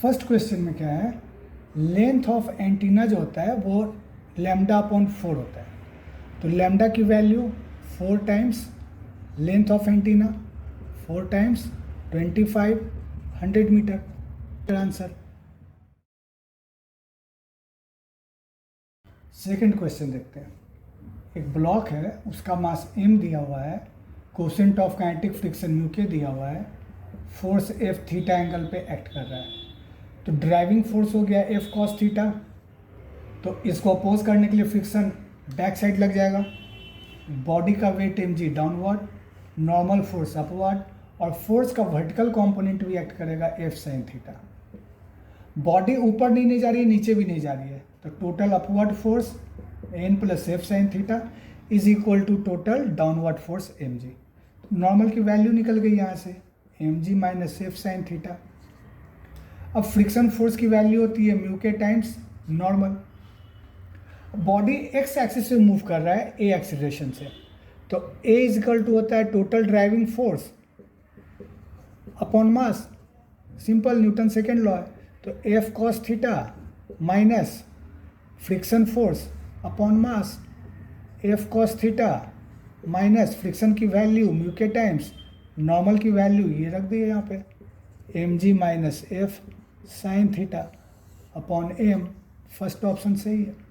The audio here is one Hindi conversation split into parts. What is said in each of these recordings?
फर्स्ट क्वेश्चन में क्या है, लेंथ ऑफ एंटीना जो होता है वो लैम्डा अपॉन 4 होता है। तो लैम्डा की value 4 times length of antenna, 4 times 25 100 metre answer. Second question देखते हैं। एक ब्लॉक है, उसका मास m दिया हुआ है, quotient of kinetic friction mu के दिया हुआ है, फोर्स F थीटा एंगल पे एक्ट कर रहा है। तो ड्राइविंग फोर्स हो गया F cos थीटा, तो इसको अपोज करने के लिए फ्रिक्शन बैक साइड लग जाएगा। बॉडी का weight mg downward, normal force upward, और फोर्स का वर्टिकल कंपोनेंट भी एक्ट करेगा F sin थीटा। बॉडी ऊपर नहीं जा रही है, नीचे भी नहीं जा रही है, तो total upward force n plus F sin theta is equal to total downward force mg। Normal की वैल्यू निकल गई यहाँ से, mg minus F sin theta. अब फ्रिक्शन फोर्स की वैल्यू होती है म्यू के times normal. Body X axis से मूव कर रहा है ए एक्सीलरेशन से, तो ए इज इक्वल टू होता है total driving force upon mass, simple Newton second law है। तो F cos theta minus friction force upon mass, F cos theta minus friction की वैल्यू म्यू के टाइम्स नॉर्मल की वैल्यू ये रख दी है यहाँ पे, mg minus F sin theta upon m। First option सही है।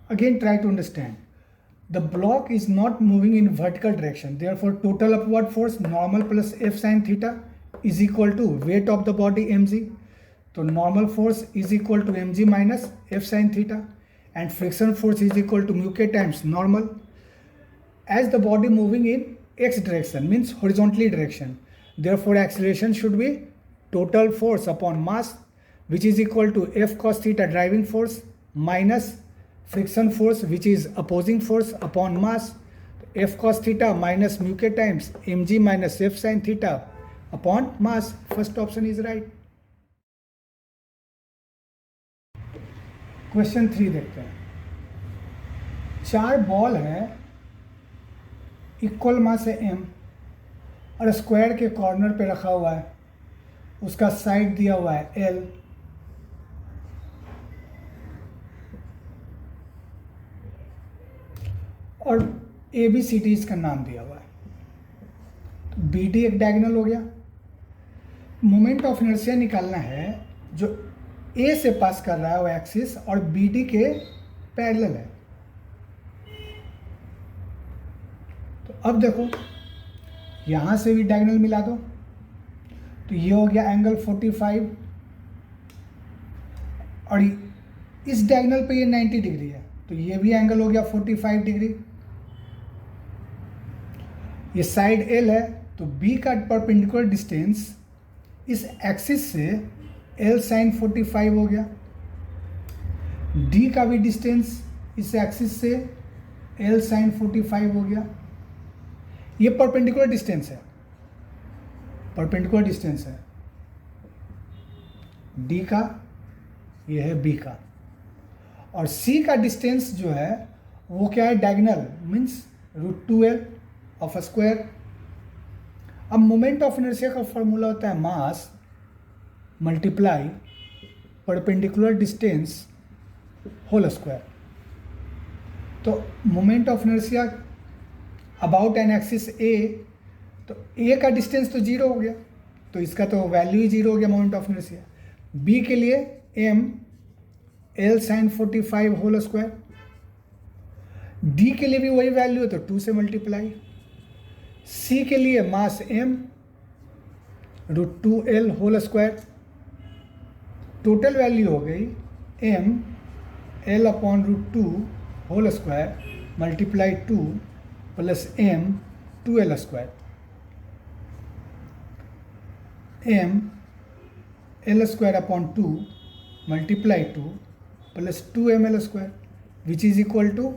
Again, try to understand. The block is not moving in vertical direction. Therefore, total upward force normal plus F sin theta is equal to weight of the body mg. So, normal force is equal to mg minus F sin theta, and friction force is equal to mu k times normal. As the body moving in x direction, means horizontally direction. Therefore, acceleration should be total force upon mass, which is equal to F cos theta driving force minus friction force which is opposing force upon mass, F cos theta minus mu k times mg minus F sin theta upon mass. First option is right. Question 3 देखते हैं। 4 बॉल है, इक्वल मास है m और स्क्वायर के कॉर्नर पे रखा हुआ है, उसका साइड दिया हुआ है l, और ABCD इसका नाम दिया हुआ है। तो BD एक डायगोनल हो गया। मोमेंट ऑफ इनर्शिया निकालना है जो A से पास कर रहा है वो एक्सिस और BD के पैरेलल है। तो अब देखो यहाँ से भी डायगोनल मिला दो, तो ये हो गया एंगल 45 और इस डायगोनल पे ये 90 डिग्री है, तो ये भी एंगल हो गया 45 डिग्री। ये साइड L है, तो B का परपेंडिकुलर डिस्टेंस इस एक्सिस से L sin 45 हो गया। D का भी डिस्टेंस इस एक्सिस से L sin 45 हो गया। ये परपेंडिकुलर डिस्टेंस है, परपेंडिकुलर डिस्टेंस है D का, ये है B का, और C का डिस्टेंस जो है वो क्या है, diagonal, means √2L of a square. अब मोमेंट ऑफ इनर्शिया का फॉर्मूला होता है mass multiply perpendicular distance whole square. तो moment of inertia about an axis A, तो A का डिस्टेंस तो 0 हो गया, तो इसका तो वैल्यू ही 0 हो गया मोमेंट ऑफ इनर्शिया। B के लिए m L sin 45 whole square, D के लिए भी वही वैल्यू है तो 2 से मल्टीप्लाई, C के लिए mass m √2L whole square, total value हो गई m L upon √2 whole square multiply 2 plus m 2L square, m L square upon 2 multiply 2 plus 2mL square which is equal to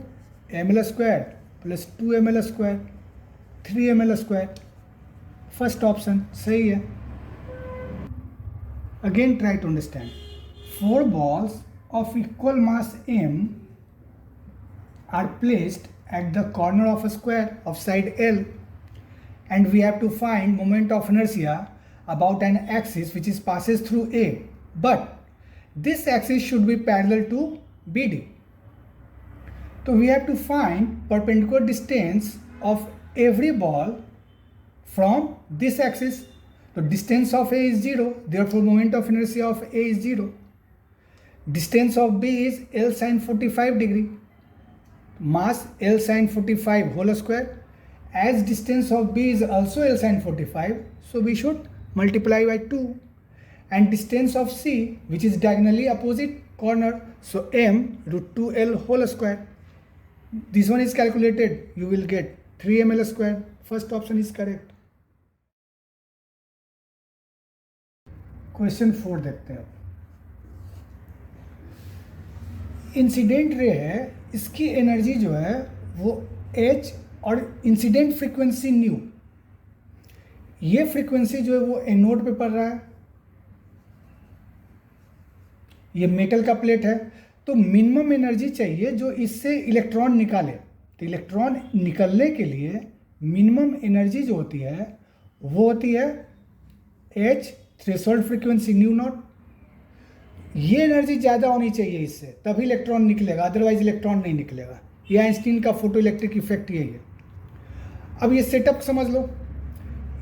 mL square plus 2mL square 3mL square. First option सही है। Again try to understand. 4 balls of equal mass m are placed at the corner of a square of side L, and we have to find moment of inertia about an axis which is passes through A, but this axis should be parallel to BD. So we have to find perpendicular distance of every ball from this axis. So distance of A is 0, therefore moment of inertia of A is 0. Distance of B is L sin 45 degree, mass L sin 45 whole square. As distance of B is also L sin 45, so we should multiply by 2. And distance of C, which is diagonally opposite corner, so M root 2L whole square. This one is calculated, you will get 3ml square. First option is correct. Question 4 देखते हैं. इंसिडेंट रे है, इसकी एनर्जी जो है वो H और इंसिडेंट फ्रीक्वेंसी न्यू. ये फ्रीक्वेंसी जो है वो एनोड पे पड़ रहा है, ये मेटल का प्लेट है, तो मिनिमम एनर्जी चाहिए जो इससे इलेक्ट्रॉन निकाले. तो इलेक्ट्रॉन निकलने के लिए मिनिमम एनर्जी जो होती है वो होती है H threshold frequency new not. ये एनर्जी ज़्यादा होनी चाहिए इससे, तभी इलेक्ट्रॉन निकलेगा, अदरवाइज इलेक्ट्रॉन नहीं निकलेगा. ये आइंस्टीन का फोटो इलेक्ट्रिक इफेक्ट यही है. अब ये सेटअप समझ लो.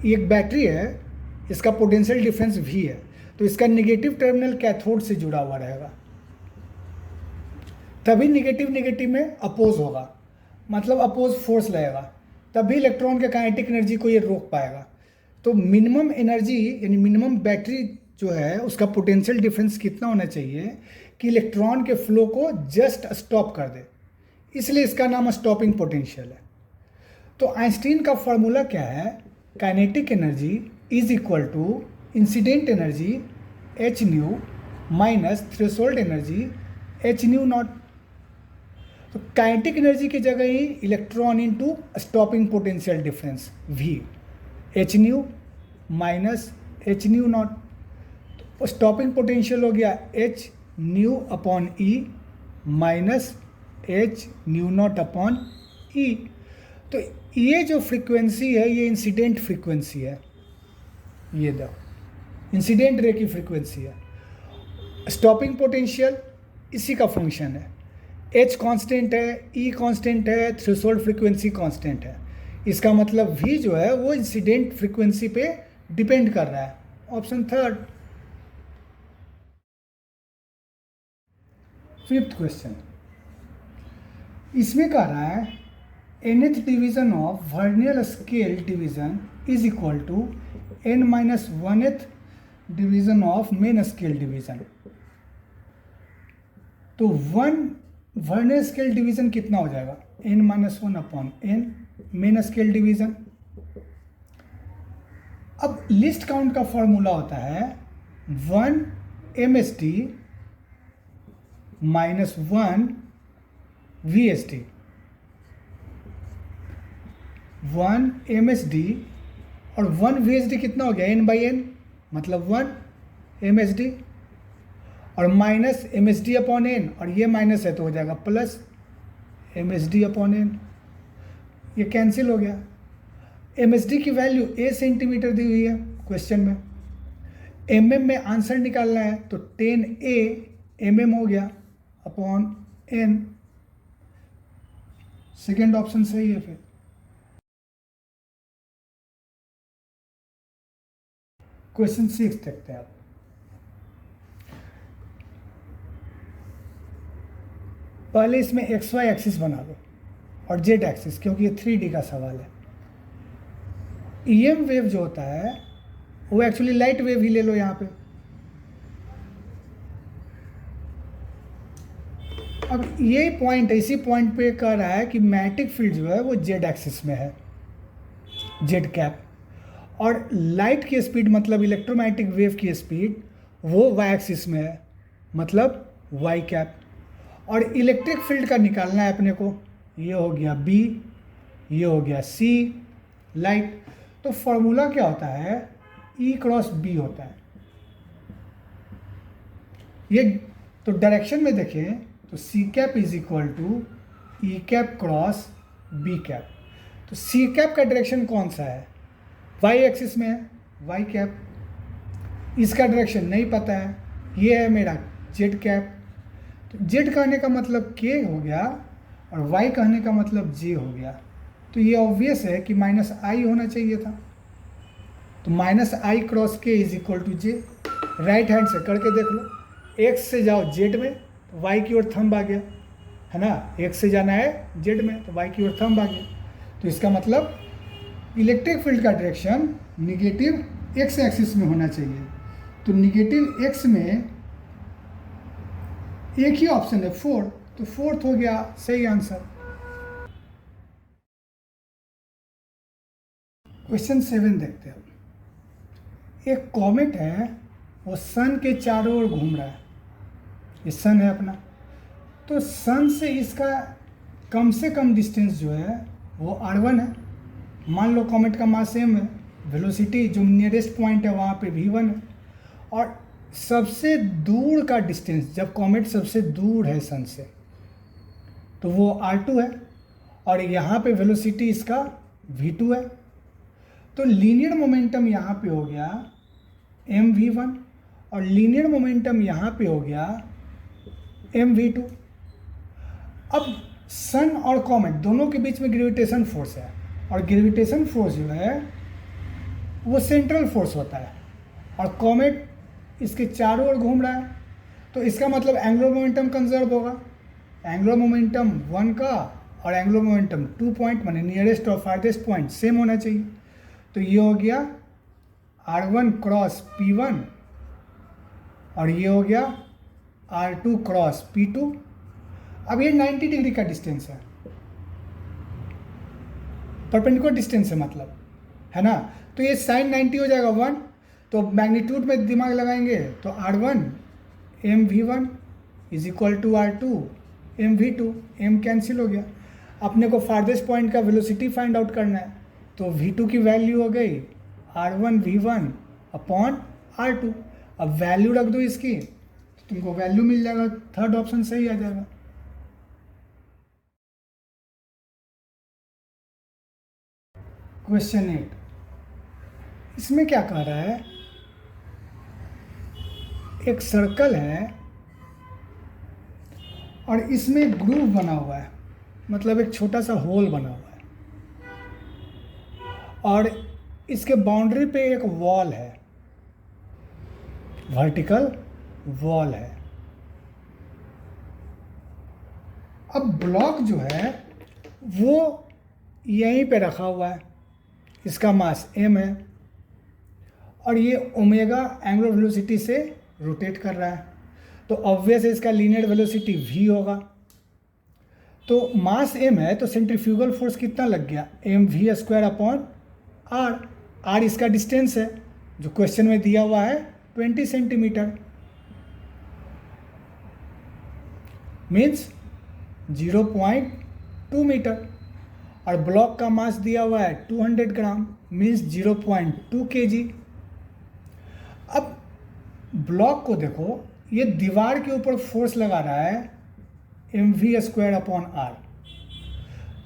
ये एक बैटरी है, इसका पोटेंशियल डिफरेंस V है, तो इसका नेगेटिव टर्मिनल कैथोड से जुड़ा हुआ रहेगा, तभी नेगेटिव में अपोज होगा, मतलब अपोज फोर्स लगेगा, तभी इलेक्ट्रॉन के काइनेटिक एनर्जी को ये रोक पाएगा. तो मिनिमम एनर्जी यानी मिनिमम बैटरी जो है उसका पोटेंशियल डिफरेंस कितना होना चाहिए कि इलेक्ट्रॉन के फ्लो को जस्ट स्टॉप कर दे, इसलिए इसका नाम स्टॉपिंग पोटेंशियल है. तो आइंस्टीन का फॉर्मूला क्या है? Kinetic energy is equal to incident energy H nu minus threshold energy H nu naught. तो काइनेटिक एनर्जी की जगह ही electron into stopping potential difference V, H nu minus H nu naught. तो स्टॉपिंग पोटेंशियल हो गया H nu upon E minus H nu naught upon E. तो ये जो फ्रीक्वेंसी है ये इंसिडेंट फ्रीक्वेंसी है, ये दो इंसिडेंट रे की फ्रीक्वेंसी है. स्टॉपिंग पोटेंशियल इसी का फंक्शन है. H कांस्टेंट है, E कांस्टेंट है, थ्रेशोल्ड फ्रीक्वेंसी कांस्टेंट है. इसका मतलब V जो है वो इंसिडेंट फ्रीक्वेंसी पे डिपेंड कर रहा है. ऑप्शन 3. 5th क्वेश्चन, इसमें कह रहा है nth division of vernier scale division is equal to n minus 1th division of main scale division. तो वर्नियर स्केल डिवीजन कितना हो जाएगा? n minus 1 upon n main scale division. अब लिस्ट काउंट का फॉर्मूला होता है 1 MSD माइनस 1 VSD. 1 MSD और 1 VSD कितना हो गया? n बाई n, मतलब 1 MSD और माइनस MSD अपॉन n, और ये माइनस है तो हो जाएगा प्लस MSD अपॉन n. ये कैंसिल हो गया. MSD की वैल्यू A सेंटीमीटर दी हुई है क्वेश्चन में. mm में आंसर निकालना है तो 10A mm हो गया अपॉन n. सेकेंड ऑप्शन सही है. फिर क्वेश्चन 6 देखते हैं आप. पहले इसमें XY एक्सिस बना लो और Z एक्सिस, क्योंकि ये 3D का सवाल है. EM वेव जो होता है वो एक्चुअली लाइट वेव ही ले लो यहाँ पे. अब ये पॉइंट, इसी पॉइंट पे कह रहा है कि मैग्नेटिक फील्ड जो है वो Z एक्सिस में है, Z कैप, और लाइट की स्पीड मतलब इलेक्ट्रोमैग्नेटिक वेव की स्पीड वो Y एक्सिस में है, मतलब Y कैप. और इलेक्ट्रिक फील्ड का निकालना है अपने को. ये हो गया B, ये हो गया C लाइट. तो फॉर्मूला क्या होता है? E क्रॉस B होता है. ये तो डायरेक्शन में देखें तो C cap is equal to E cap cross B cap. तो C कैप का डायरेक्शन कौन सा है? Y एक्सिस में है, Y कैप. इसका डायरेक्शन नहीं पता है, ये है मेरा जेड कैप। तो जेड कहने का मतलब के हो गया और वाई कहने का मतलब जे हो गया। तो ये ऑब्वियस है कि माइनस आई होना चाहिए था। तो minus I cross K is equal to J. Right hand से करके देख लो, एक्स से जाओ जेड में तो वाई की ओर थंब आ गया, है ना। एक्स से जाना है जेड में तो वाई की ओर थंब आ गया। तो इसका मतलब इलेक्ट्रिक फील्ड का डायरेक्शन निगेटिव एक्स एक्सिस में होना चाहिए। तो निगेटिव एक्स में एक ही ऑप्शन है फोर्थ, तो फोर्थ हो गया सही आंसर। क्वेश्चन 7 देखते हैं। एक कॉमेट है, वो सन के चारों ओर घूम रहा है, ये सन है अपना। तो सन से इसका कम से कम डिस्टेंस जो है वो r1 है। मान लो कॉमेट का मास m है, वेलोसिटी जो नियरेस्ट पॉइंट है वहाँ पे v1 है, और सबसे दूर का डिस्टेंस, जब कॉमेट सबसे दूर है सन से, तो वो r2 है, और यहाँ पे वेलोसिटी इसका v2 है। तो लीनियर मोमेंटम यहाँ पे हो गया mv1 और लीनियर मोमेंटम यहाँ पे हो गया mv2। अब सन और कॉमेट दोनों के बीच में ग्रेविटेशन फोर्स है, और ग्रेविटेशन फोर्स जो है वो सेंट्रल फोर्स होता है, और कॉमेट इसके चारों ओर घूम रहा है। तो इसका मतलब एंगुलर मोमेंटम कंजर्व होगा। एंगुलर मोमेंटम 1 का और एंगुलर मोमेंटम 2 पॉइंट माने नियरेस्ट और फारदेस्ट पॉइंट सेम होना चाहिए। तो ये हो गया r1 क्रॉस p1 और ये हो गया r2 क्रॉस p2। अब ये 90 डिग्री का डिस्टेंस है, परपेंडिकुलर डिस्टेंस है मतलब, है ना। तो ये साइन 90 हो जाएगा 1। तो मैग्नीट्यूड में दिमाग लगाएंगे तो r1 mv1 is equal to r2 mv2, m cancel हो गया। अपने को फारदेस्ट पॉइंट का वेलोसिटी फाइंड आउट करना है, तो v2 की वैल्यू हो गई r1 v1 अपॉन r2। अब वैल्यू रख दो इसकी तो तुमको वैल्यू मिल जाएगा, थर्ड ऑप्शन सही आ जाएगा। क्वेश्चन 8, इसमें क्या कह रहा है, एक सर्कल है और इसमें ग्रूव बना हुआ है, मतलब एक छोटा सा होल बना हुआ है, और इसके बाउंड्री पे एक वॉल है, वर्टिकल वॉल है। अब ब्लॉक जो है वो यहीं पे रखा हुआ है, इसका मास m है, और ये ओमेगा एंगुलर वेलोसिटी से रोटेट कर रहा है। तो ऑब्वियस है इसका लीनियर वेलोसिटी v होगा। तो मास m है तो सेंट्रीफ्यूगल फोर्स कितना लग गया, mv square upon r। r इसका डिस्टेंस है जो क्वेश्चन में दिया हुआ है 20 सेंटीमीटर, मीन्स 0.2 मीटर, और ब्लॉक का मास दिया हुआ है 200 ग्राम, मीन्स 0.2 kg। अब ब्लॉक को देखो, ये दीवार के ऊपर फोर्स लगा रहा है mv स्क्वायर अपॉन r।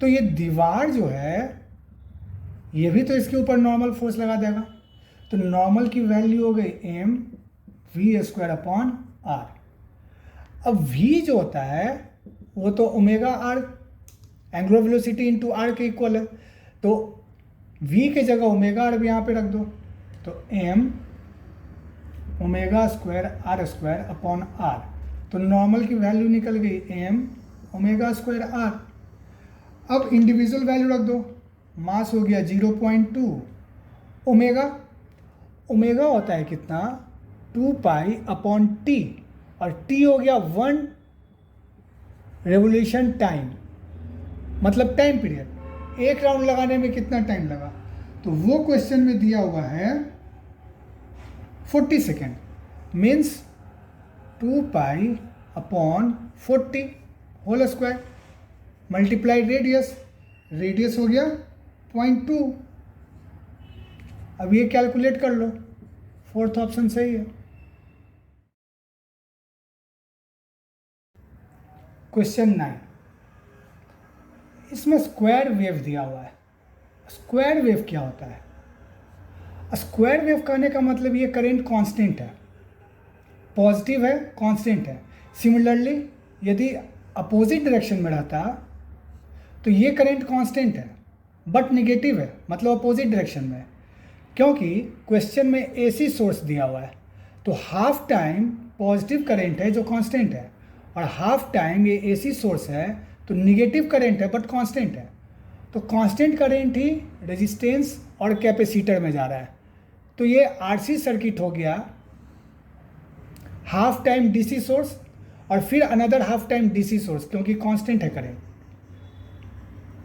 तो ये दीवार जो है ये भी तो इसके ऊपर नॉर्मल फोर्स लगा देगा। तो नॉर्मल की वैल्यू हो गई mv स्क्वायर अपॉन r। अब v जो होता है वो तो omega r, angular velocity into r के इक्वल है। तो v के जगह ओमेगा r भी यहाँ पे रख दो, तो m omega square r square upon r। तो नॉर्मल की वैल्यू निकल गई m ओमेगा स्क्वायर r। अब इंडिविजुअल वैल्यू रख दो, मास हो गया 0.2, ओमेगा होता है कितना 2 पाई अपॉन t, और t हो गया 1 रेवोल्यूशन टाइम, मतलब टाइम पीरियड, एक राउंड लगाने में कितना टाइम लगा। तो वो क्वेश्चन में दिया हुआ है 40 second, means 2 pi upon 40 whole square multiply radius, radius हो गया 0.2। अब ये कैलकुलेट कर लो, फोर्थ ऑप्शन सही है। क्वेश्चन 9, इसमें स्क्वायर वेव दिया हुआ है। स्क्वायर वेव क्या होता है, स्क्वायर वेव कहने का मतलब ये करंट कांस्टेंट है, पॉजिटिव है, कांस्टेंट है। सिमिलरली यदि अपोजिट डायरेक्शन में रहता तो ये करंट कांस्टेंट है बट नेगेटिव है, मतलब अपोजिट डायरेक्शन में, क्योंकि क्वेश्चन में एसी सोर्स दिया हुआ है। तो हाफ टाइम पॉजिटिव करंट है जो कांस्टेंट है, और हाफ टाइम ये एसी सोर्स है तो निगेटिव करंट है बट कांस्टेंट है। तो कांस्टेंट करंट ही रेजिस्टेंस और कैपेसिटर में जा रहा है। तो ये आरसी सर्किट हो गया, हाफ टाइम डीसी सोर्स और फिर another half time DC source, क्योंकि कांस्टेंट है करंट।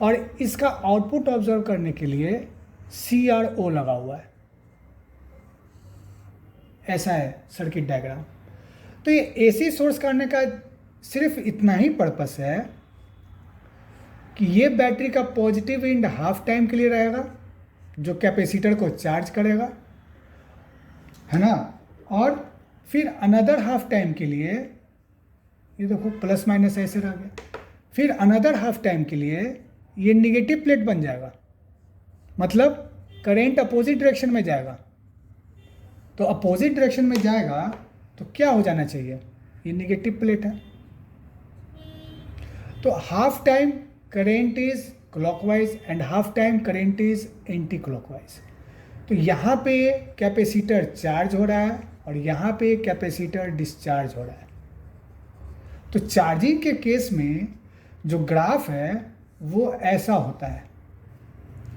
और इसका आउटपुट ऑब्जर्व करने के लिए CRO लगा हुआ है। ऐसा है सर्किट डायग्राम। तो ये एसी सोर्स करने का सिर्फ इतना ही पर्पस है कि ये बैटरी का पॉजिटिव एंड हाफ टाइम के लिए रहेगा जो कैपेसिटर को चार्ज करेगा, है ना, और फिर अनदर हाफ टाइम के लिए, ये देखो प्लस माइनस ऐसे रह गया, फिर अनदर हाफ टाइम के लिए ये निगेटिव प्लेट बन जाएगा, मतलब करंट अपोजिट डायरेक्शन में जाएगा। तो अपोजिट डायरेक्शन में जाएगा तो क्या हो जाना चाहिए, ये निगेटिव प्लेट है। तो half time current is clockwise and half time current is anti clockwise. तो यहाँ पे कैपेसिटर चार्ज हो रहा है और यहाँ पे कैपेसिटर डिस्चार्ज हो रहा है। तो चार्जिंग के केस में जो ग्राफ है वो ऐसा होता है,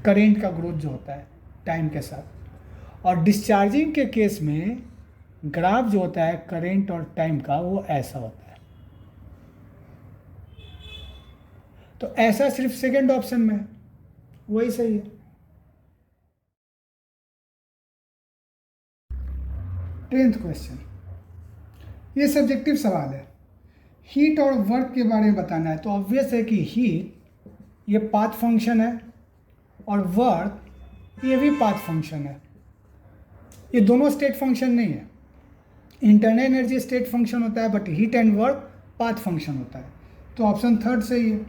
करंट का ग्रोथ जो होता है टाइम के साथ, और डिस्चार्जिंग के केस में ग्राफ जो होता है करंट और टाइम का वो ऐसा होता है। तो ऐसा सिर्फ सेकंड ऑप्शन में है, वही सही है। 10th क्वेश्चन, ये सब्जेक्टिव सवाल है। हीट और वर्क के बारे में बताना है। तो ऑब्वियस है कि हीट ये पाथ फंक्शन है और वर्क ये भी पाथ फंक्शन है। ये दोनों स्टेट फंक्शन नहीं है। इंटरनल एनर्जी स्टेट फंक्शन होता है but heat and work path function होता है। तो ऑप्शन थर्ड सही है।